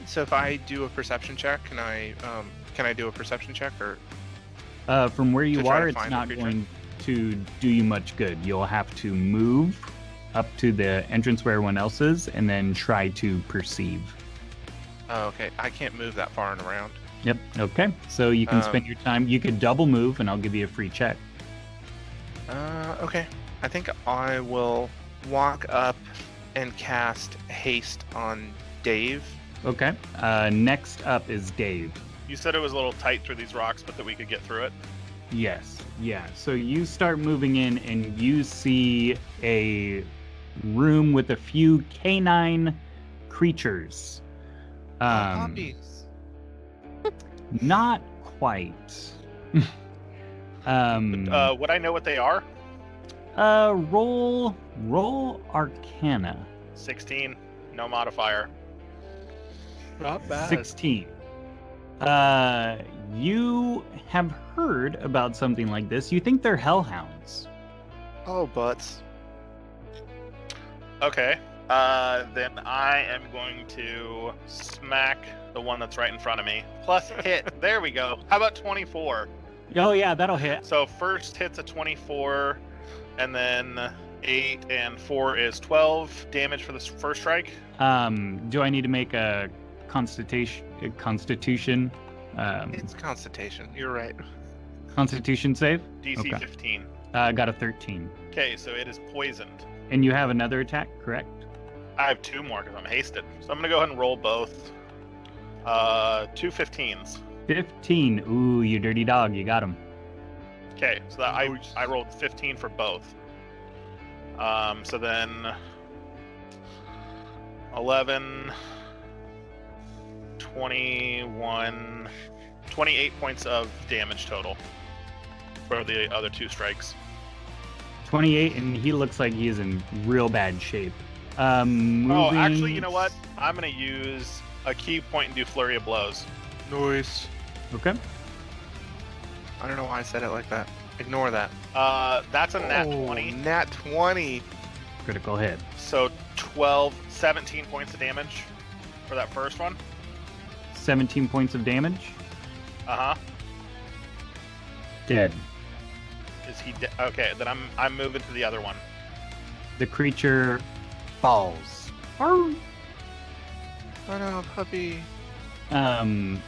So if I do a perception check, can I do a perception check or? From where To you try to are, it's find the not creature? going to do you much good. You'll have to move up to the entrance where everyone else is, and then try to perceive. Oh, okay. I can't move that far and around. Yep. Okay. So you can spend your time. You could double move, and I'll give you a free check. Okay. I think I will walk up and cast haste on Dave. Okay. Next up is Dave. You said it was a little tight through these rocks, but that we could get through it. Yes. Yeah. So you start moving in, and you see a room with a few canine creatures. Puppies. Not quite. Would I know what they are? Roll Arcana. 16, no modifier. Not bad. 16. You have heard about something like this. You think they're hellhounds. Oh, butts. Okay. Then I am going to smack the one that's right in front of me. Plus hit. There we go. How about 24? Oh yeah, that'll hit. So first hit's a 24, and then 8 and 4 is 12 damage for the first strike. Do I need to make a constitution It's Constitution. You're right. constitution save? DC Okay. 15. Got a 13. Okay, so it is poisoned. And you have another attack, correct? I have 2 more because I'm hasted. So I'm going to go ahead and roll both. 2 15s. 15. Ooh, you dirty dog. You got him. Okay, so that I rolled 15 for both. So then 11, 21, 28 points of damage total for the other 2 strikes. 28, and he looks like he is in real bad shape. Oh, Moving... actually, you know what? I'm going to use a key point and do flurry of blows. Noise. Okay. I don't know why I said it like that. Ignore that. That's a nat Oh, 20. Nat 20. Critical hit. So 17 points of damage for that first one. 17 points of damage. Uh-huh. Dead. Is he okay, then I'm moving to the other one. The creature falls. Arr! Oh no, puppy. And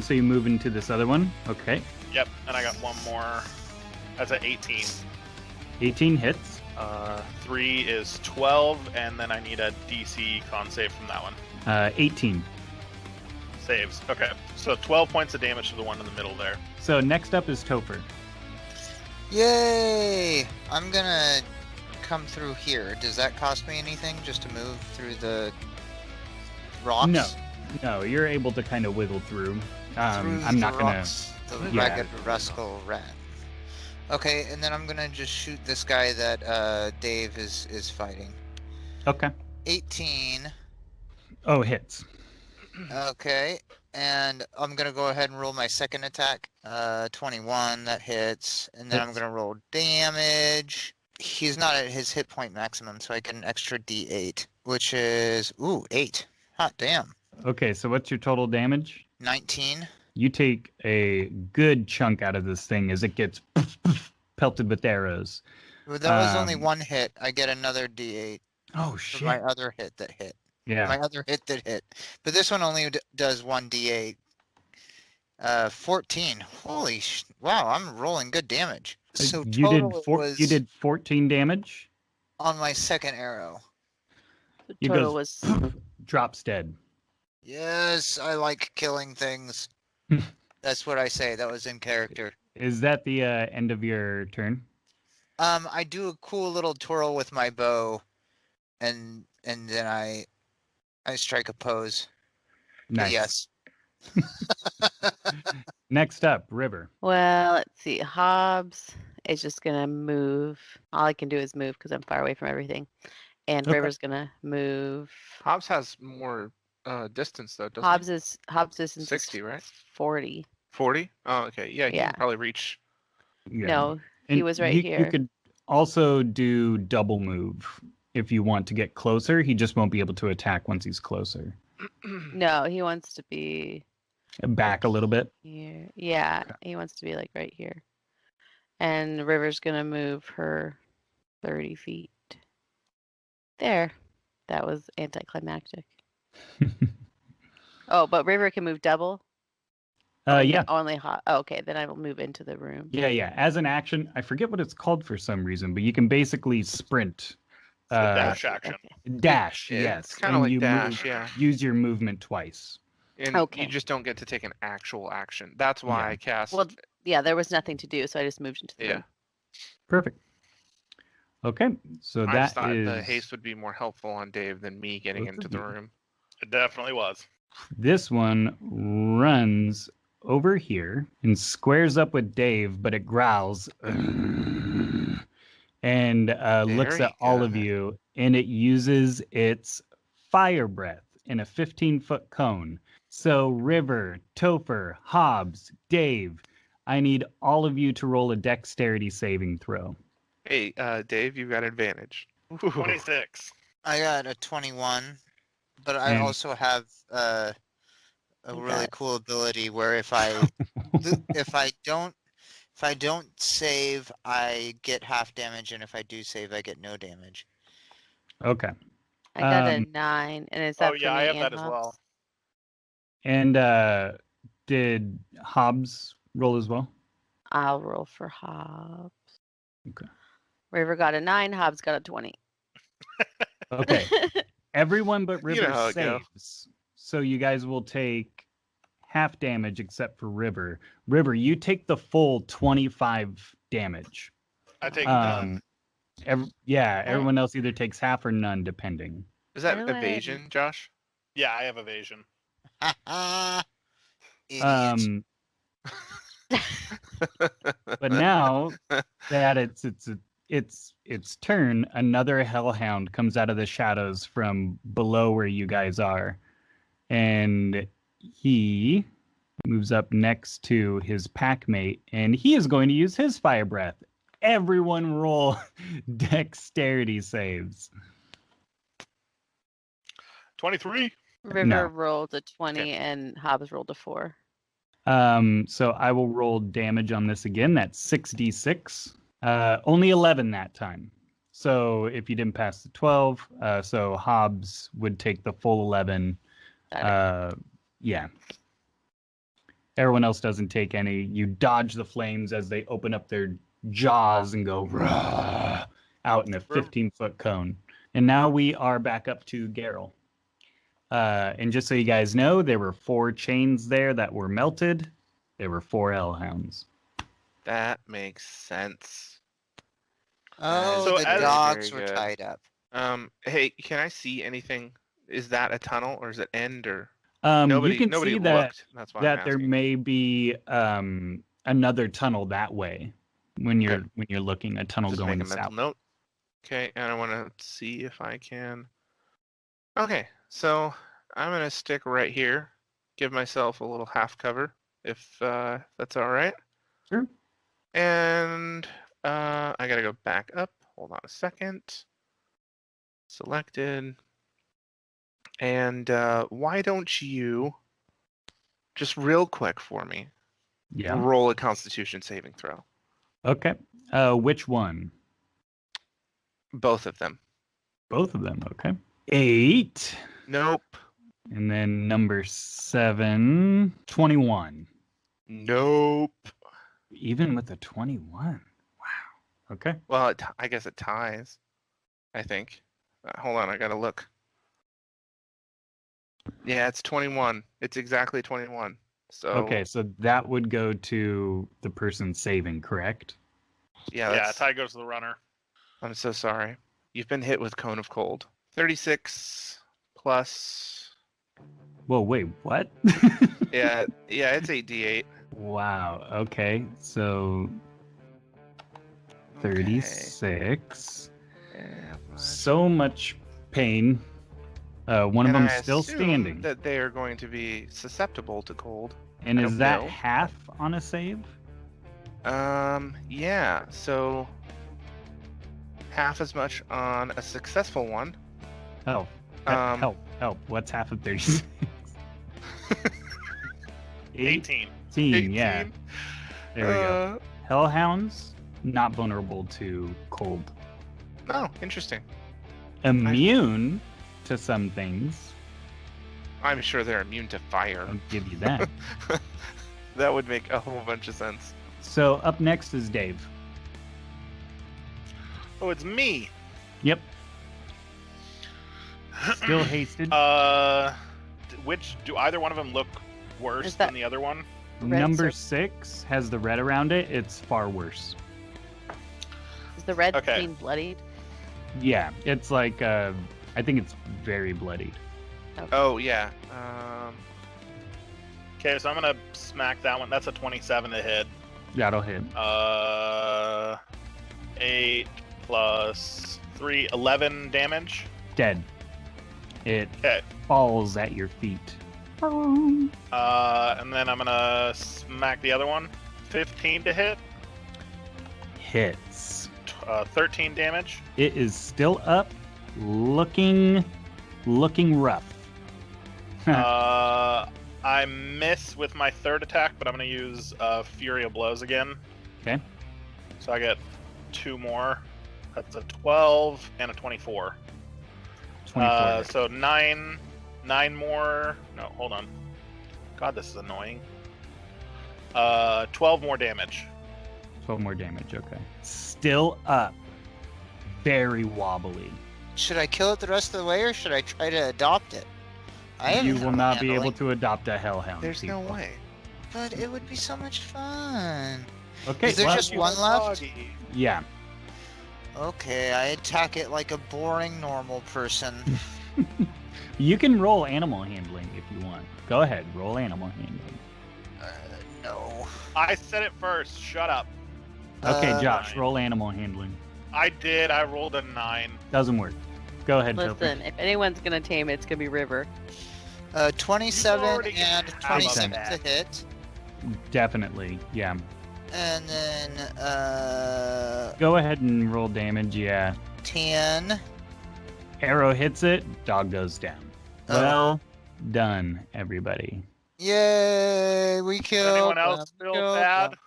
so you move into this other one. Okay. Yep, and I got one more. That's an 18. 18 hits. 3 is 12, and then I need a DC con save from that one. 18. Saves. Okay, so 12 points of damage to the one in the middle there. So next up is Topher. Yay! I'm gonna come through here. Does that cost me anything just to move through the rocks? No, you're able to kind of wiggle through. I'm the not gonna. rocks, the Yeah. ragged rascal rat. Okay, and then I'm gonna just shoot this guy that Dave is fighting. Okay. 18. Oh, hits. Okay, and I'm gonna go ahead and roll my second attack. 21, that hits, and then I'm Hits. gonna roll damage. He's not at his hit point maximum, so I get an extra D8, which is 8. Hot damn. Okay, so what's your total damage? 19. You take a good chunk out of this thing as it gets pelted with arrows. Well, that was only Um, one hit. I get another D8 Oh for shit! my other hit that hit. Yeah. My other hit that hit. But this one only does 1 D8. 14. Holy wow, I'm rolling good damage. So you did total it was you did 14 damage. on my second arrow. The He total goes- was Drops dead. Yes, I like killing things. That's what I say. That was in character. Is that the end of your turn? I do a cool little twirl with my bow, and then I strike a pose. Nice. Yes. Next up, River. well. Let's see. Hobbs is just gonna move. All I can do is move because I'm far away from everything. And Okay. River's gonna move. Hobbs has more distance though, doesn't Hobbs is in 60, right? 40. 40? Oh, okay. Yeah, he Yeah. can probably reach. Yeah. No, He was right you here. could also do double move if you want to get closer. He just won't be able to attack once he's closer. No, he wants to be Back a little bit. here. Yeah, Okay. he wants to be like right here. And River's gonna move her 30 feet. There. That was anticlimactic. Oh, but River can move double? Yeah. Only hot. Oh, okay, then I will move into the room. Yeah. As an action, I forget what it's called for some reason, but you can basically sprint. It's the dash action. Okay. Dash, It's yes. kind of like you dash, yeah. use your movement twice. And Okay. you just don't get to take an actual action. That's why Yeah. I cast. Well, yeah, there was nothing to do, so I just moved into the yeah. room. Perfect. Okay, so I that just thought is the haste would be more helpful on Dave than me getting Both into of the you. room. It definitely was. this one runs over here and squares up with Dave, but it growls and looks Very at all of good. you, and it uses its fire breath in a 15-foot cone. So River, Topher, Hobbs, Dave, I need all of you to roll a dexterity saving throw. Hey, Dave, you've got advantage. Ooh. 26. I got a 21, but I And- also have a You really got- cool ability where if I don't save, I get half damage, and if I do save, I get no damage. Okay. I got a Um, 9, and is that Oh for yeah, me I have and that as Hobbs? well. And did Hobbs roll as well? I'll roll for Hobbs. Okay. River got a 9, Hobbs got a 20. Okay. Everyone but You River know how it go. saves. So you guys will take half damage except for River. River, you take the full 25 damage. I take none. Everyone else either takes half or none, depending. Is I that know I evasion, Josh? Yeah, I have evasion. Idiot. But now that it's turn, another hellhound comes out of the shadows from below where you guys are, and he moves up next to his pack mate, and he is going to use his fire breath. Everyone roll dexterity saves. 23. River No. rolled a 20 Okay. and Hobbs rolled a 4. So I will roll damage on this again. That's 6d6. Only 11 that time. So if you didn't pass the 12, so Hobbs would take the full 11. Got it. Yeah. Everyone else doesn't take any. You dodge the flames as they open up their jaws and go "Rah!" out in a 15-foot cone. And now we are back up to Garryle. And just so you guys know, there were 4 chains there that were melted. There were 4 hellhounds. That makes sense. Oh, So the as- dogs Very were good. tied up. Hey, can I see anything? Is that a tunnel or is it end or You nobody can see that looked? That's why I'm there asking. may be another tunnel that way when you're looking, a tunnel Just going make a mental south. note. Okay, and I want to see if I can. Okay, so I'm gonna stick right here. Give myself a little half cover, if that's all right. Sure. And I gotta go back up. Hold on a second. Selected. And why don't you just real quick for me Yeah. roll a Constitution saving throw? Okay. Which one? Both of them. Both of them. Okay. 8. Nope. And then number 7, 21. Nope. Even with a 21. Wow. Okay. Well, I guess it ties. I think. Hold on, I gotta look. Yeah, it's 21. It's exactly 21. So Okay, so that would go to the person saving, correct? yeah, Yeah, that's- tie goes to the runner. I'm so sorry. You've been hit with Cone of Cold. 36 plus. Whoa, wait, what? Yeah, it's 8d8. Wow. Okay. So 36. Yeah, So much pain. One of and them's I still assume standing. that they are going to be susceptible to cold. And I is don't that know. half on a save? Yeah. So half as much on a successful one. Help. Help. What's half of 36? 18. 18, yeah. There we go. Hellhounds, not vulnerable to cold. Oh, interesting. Immune to some things. I'm sure they're immune to fire. I'll give you that. That would make a whole bunch of sense. So up next is Dave. Oh, it's me. Yep. Still hasted. Which do either one of them look worse Is that- than the other one? Red Number circle. 6 has the red around it. It's far worse. Is the red Okay. mean bloodied? Yeah, it's like I think it's very bloodied. Oh yeah. Okay, so I'm gonna smack that one. That's a 27 to hit. That'll hit. 8 plus 3, 11 damage. Dead. It Okay. falls at your feet. And then I'm gonna smack the other one. 15 to hit. Hits. 13 damage. It is still up, looking rough. I miss with my third attack, but I'm gonna use Fury of Blows again. Okay. So I get 2 more. That's a 12 and a 24. 24. So 9 more. No, hold on. God, this is annoying. 12 more damage. 12 more damage. Okay. Still up. Very wobbly. Should I kill it the rest of the way, or should I try to adopt it? You will not be able handling, to adopt a hellhound. There's no people. way. But it would be so much fun. Okay. Is there well, just one left? Yeah. Okay, I attack it like a boring normal person. You can roll animal handling if you want. Go ahead. Roll animal handling. No. I said it first. Shut up. Okay, Josh. 9. Roll animal handling. I did. I rolled a 9. Doesn't work. Go ahead, Topher. Listen, if anyone's gonna tame it, it's gonna be River. 27 already and have 26 that. to hit. Definitely. Yeah. And then Go ahead and roll damage. Yeah. 10. Arrow hits it. Dog goes down. Oh. Well done, everybody. Yay! We killed. Anyone else them, feel killed bad? them.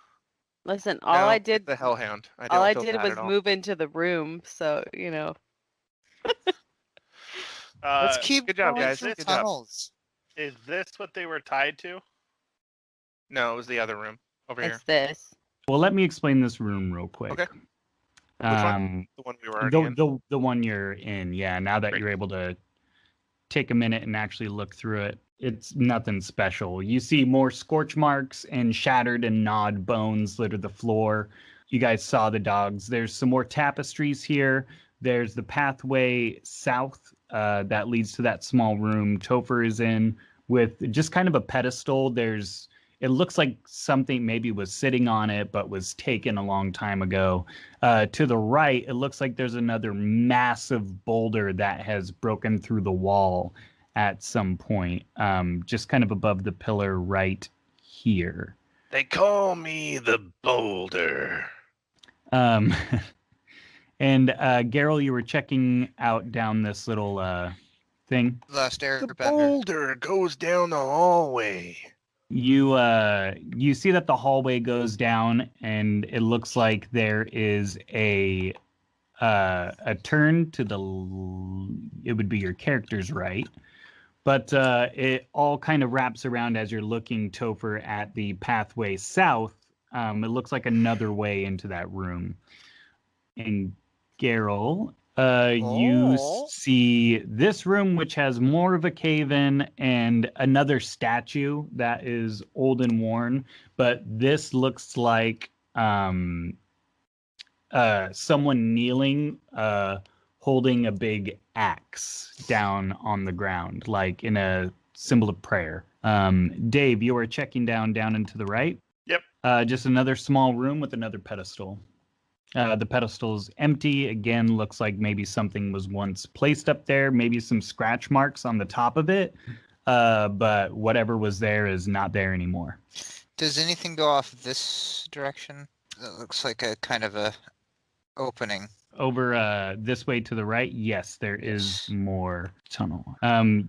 Listen, No, all I it's did, the Hellhound. all I don't feel did bad was at all. move into the room, so you know. Let's keep good job, going guys. through Good job. tunnels. Is this what they were tied to? No, it was the other room over here. It's this. Well, let me explain this room real quick. Okay. one? The one we were already in. The one you're in, yeah. Now that Great. you're able to take a minute and actually look through it, it's nothing special. You see more scorch marks and shattered and gnawed bones litter the floor. You guys saw the dogs. There's some more tapestries here. There's the pathway south that leads to that small room Topher is in with just kind of a pedestal. It looks like something maybe was sitting on it, but was taken a long time ago. To the right, it looks like there's another massive boulder that has broken through the wall at some point, just kind of above the pillar right here. They call me the Boulder. And Garryle, you were checking out down this little thing. Last air The bender. Boulder goes down the hallway. You see that the hallway goes down, and it looks like there is a turn to it would be your character's right, but it all kind of wraps around as you're looking, Topher, at the pathway south. It looks like another way into that room. And Garryle, you Oh. see this room, which has more of a cave-in and another statue that is old and worn, but this looks like someone kneeling, holding a big axe down on the ground, like in a symbol of prayer. Dave, you are checking down into the right. Yep. Just another small room with another pedestal. The pedestal's empty. Again, looks like maybe something was once placed up there, maybe some scratch marks on the top of it. But whatever was there is not there anymore. Does anything go off this direction? That looks like a kind of a opening. Over this way to the right, yes, there is Yes. more tunnel.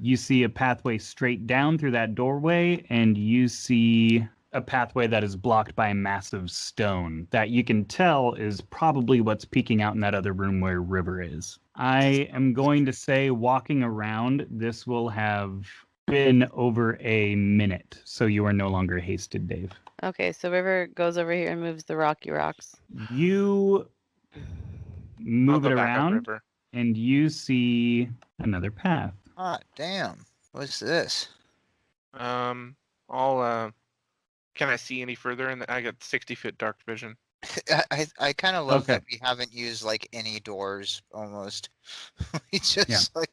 You see a pathway straight down through that doorway, and you see a pathway that is blocked by a massive stone that you can tell is probably what's peeking out in that other room where River is. I am going to say, walking around, this will have been over a minute, so you are no longer hasted, Dave. Okay, so River goes over here and moves the rocky rocks. You move I'll it go back around, upriver. and you see another path. Ah, damn. What's this? I'll can I see any further? And I got 60-foot dark vision. I kind of love Okay. that we haven't used like any doors almost. We just like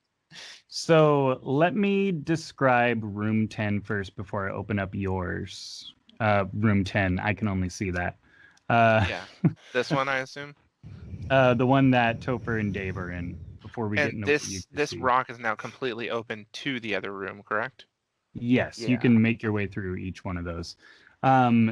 So let me describe room 10 first before I open up yours. Room 10, I can only see that. Yeah, this one I assume. The one that Topher and Dave are in before we get And into what you can this see. rock is now completely open to the other room, correct? Yes, you Yeah. can make your way through each one of those.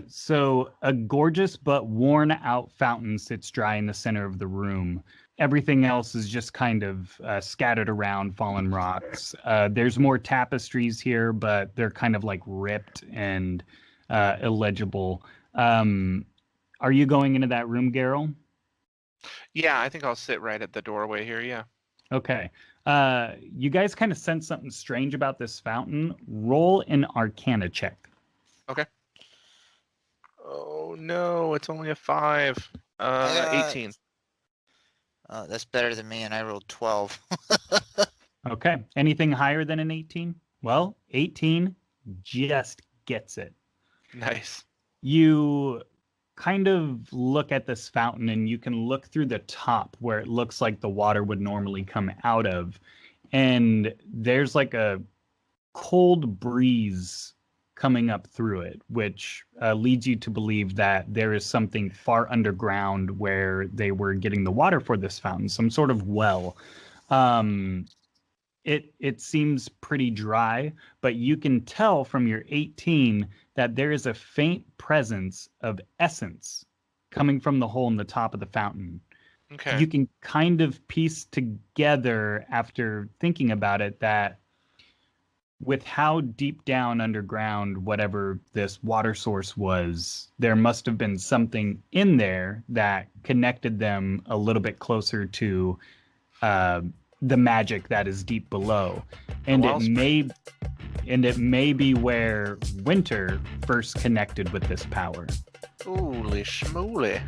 So a gorgeous but worn out fountain sits dry in the center of the room. Everything else is just kind of scattered around fallen rocks. There's more tapestries here, but they're kind of like ripped and illegible. Are you going into that room, Garryle? Yeah, I think I'll sit right at the doorway here. Yeah. Okay. You guys kind of sense something strange about this fountain. Roll an Arcana check. Oh no, it's only a 5. 18. oh, that's better than me, and I rolled 12. Okay. Anything higher than an 18? Well, 18 just gets it. Nice. You kind of look at this fountain and you can look through the top where it looks like the water would normally come out of. And there's like a cold breeze coming up through it, which leads you to believe that there is something far underground where they were getting the water for this fountain, some sort of well. It seems pretty dry, but you can tell from your 18 that there is a faint presence of essence coming from the hole in the top of the fountain. Okay. You can kind of piece together after thinking about it that with how deep down underground whatever this water source was, there must have been something in there that connected them a little bit closer to the magic that is deep below. And it may be where Winter first connected with this power. Holy schmoly.